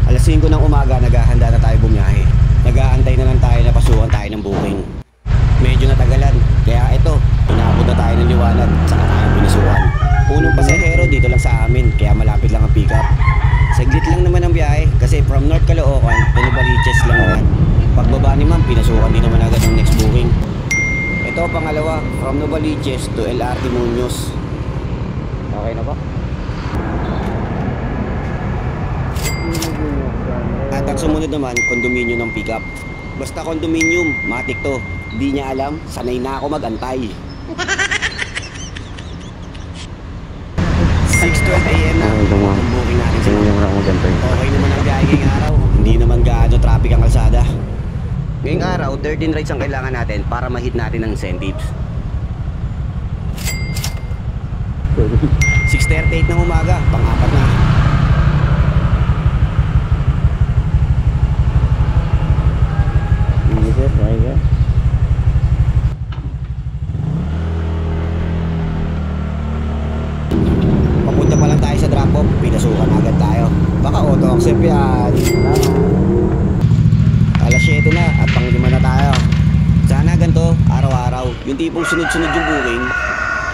Alas 5 ng umaga, naghahanda na tayo bumiyahe. Nag-aantay na lang tayo na pasukan tayo ng booking. Medyo natagalan, kaya ito, inabot na tayo ng liwanag, saka tayo pinasukan. Punong pasahero dito lang sa amin, kaya malapit lang ang pick up. Saglit lang naman ang biyahe, kasi from North Caloocan to Novaliches lang naman. Pagbaba ni ma'am, pinasukan din naman agad ang next booking. Ito pangalawa, from Novaliches to LRT Muñoz. Okay na ba? At ang sumunod naman, condominium ng pickup. Basta condominium, matik to. Di niya alam, sanay na ako mag-antay. 6:12 AM na, ang booking natin sa okay naman ang biyahe ngayong araw. Hindi naman gaano traffic ang kalsada. Ngayong araw, 13 rides ang kailangan natin para ma-hit natin ang incentives. 6:38 ng umaga, pang-apat na. Papunta pa lang tayo sa drop-off, pinasukan agad tayo. Baka auto-accept yan. Alas 7 na at pang-5 na tayo. Sana ganito, araw-araw. Yung tipong sunod-sunod yung booking.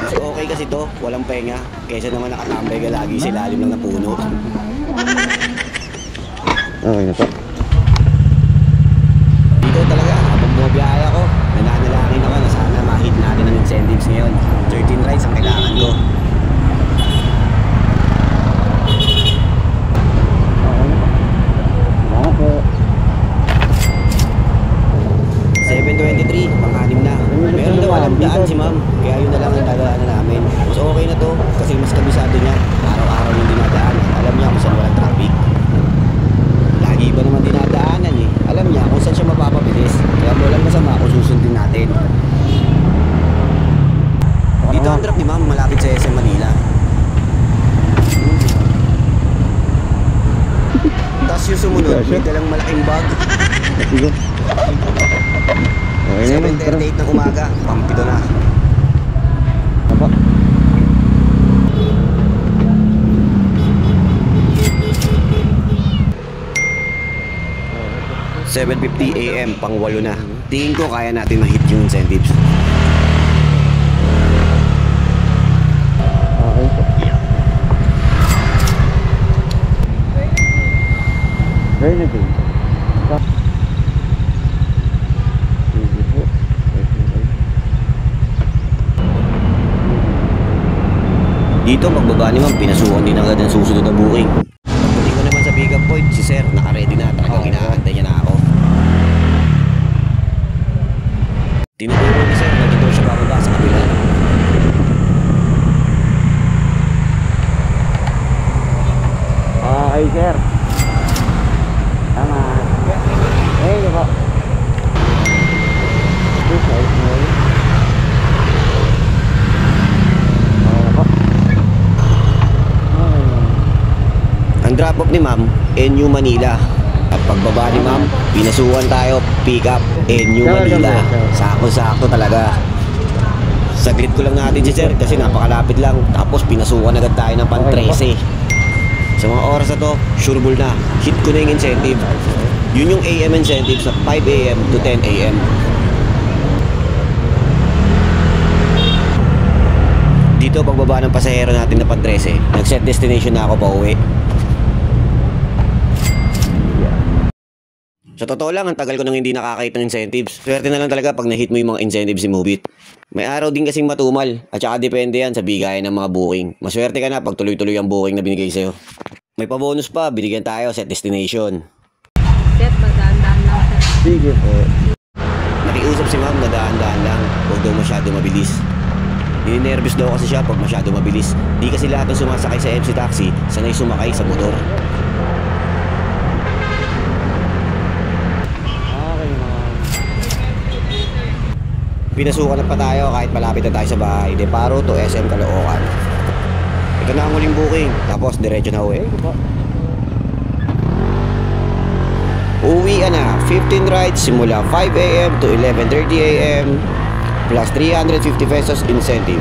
Mas okay kasi to, walang penga. Kaysa naman nakatambay ka lagi sa ilalim lang na puno. Okay na to. Dito talaga, habang bumabiyahe ako, nananalangin ako na sana ma-hit natin ang incentives ngayon. 13 rides ang kailangan ko. Salamat po. 7:23, pang-6 na. Meron daw alam daan si ma'am, kaya yun na lang ang dadaanan namin. Mas okay na to, kasi mas kabisado niya. Araw-araw yung dinadaan. Alam niya kung saan walang traffic. Lagi ba naman dinadaanan eh. Alam niya kung saan siya mapapabilis. Kaya walang masama kung susundin natin. Dito ang drop ni ma'am, malapit sa SM Manila. Tapos yung sumunod, may dalang malaking bag. Sige. Okay na naman. 7:38 ng umaga, pang-7 na. Apa? 7:50 AM, pang-8 na. Tingin ko kaya natin ma-hit yung incentives. Okay po. Very good. Dito, pagbaba ni ma'am, pinasukan din agad ang susunod na booking. Pagdating ko naman sa pick up point, si sir, naka-ready na. Talagang inaantay niya na ako. Tinuturo ni sir na dito siya bababa sa kabila. Okay, sir. Tama. Hey, po. Ang drop-off ni ma'am, NU Manila. At pagbaba ni ma'am, pinasukan tayo, pick up, NU Manila. Sakto-sakto talaga. Saglit ko lang natin si sir kasi napakalapit lang. Tapos pinasukan agad tayo ng pan-13. Sa mga oras na to, sureball na. Hit ko na yung incentive. Yun yung AM incentive sa 5 AM to 10 AM. Dito, pagbaba ng pasahero natin na pan-13, nag-set destination na ako pa uwi. Sa totoo lang, ang tagal ko nang hindi nakakahit ng incentives. Swerte na lang talaga pag na-hit mo yung mga incentives si Move It. May araw din kasing matumal, at saka depende yan sa bigayan ng mga booking. Maswerte ka na pag tuloy-tuloy ang booking na binigay sa'yo. May pa-bonus pa, binigyan tayo set destination. Set, madaan-daan lang sir. Sige po. Nakiusap si ma'am na daan-daan lang, huwag daw masyado mabilis. Ninenervous daw kasi siya pag masyado mabilis. Di kasi lahat ng sumasakay sa MC Taxi, sanay sumakay sa motor. Pinasukan na pa tayo kahit malapit na tayo sa bahay. Deparo to SM Caloocan. Ito na ang huling booking. Tapos diretso na uwi. Uwi na. 15 rides simula 5 AM to 11:30 AM plus 350 pesos incentive.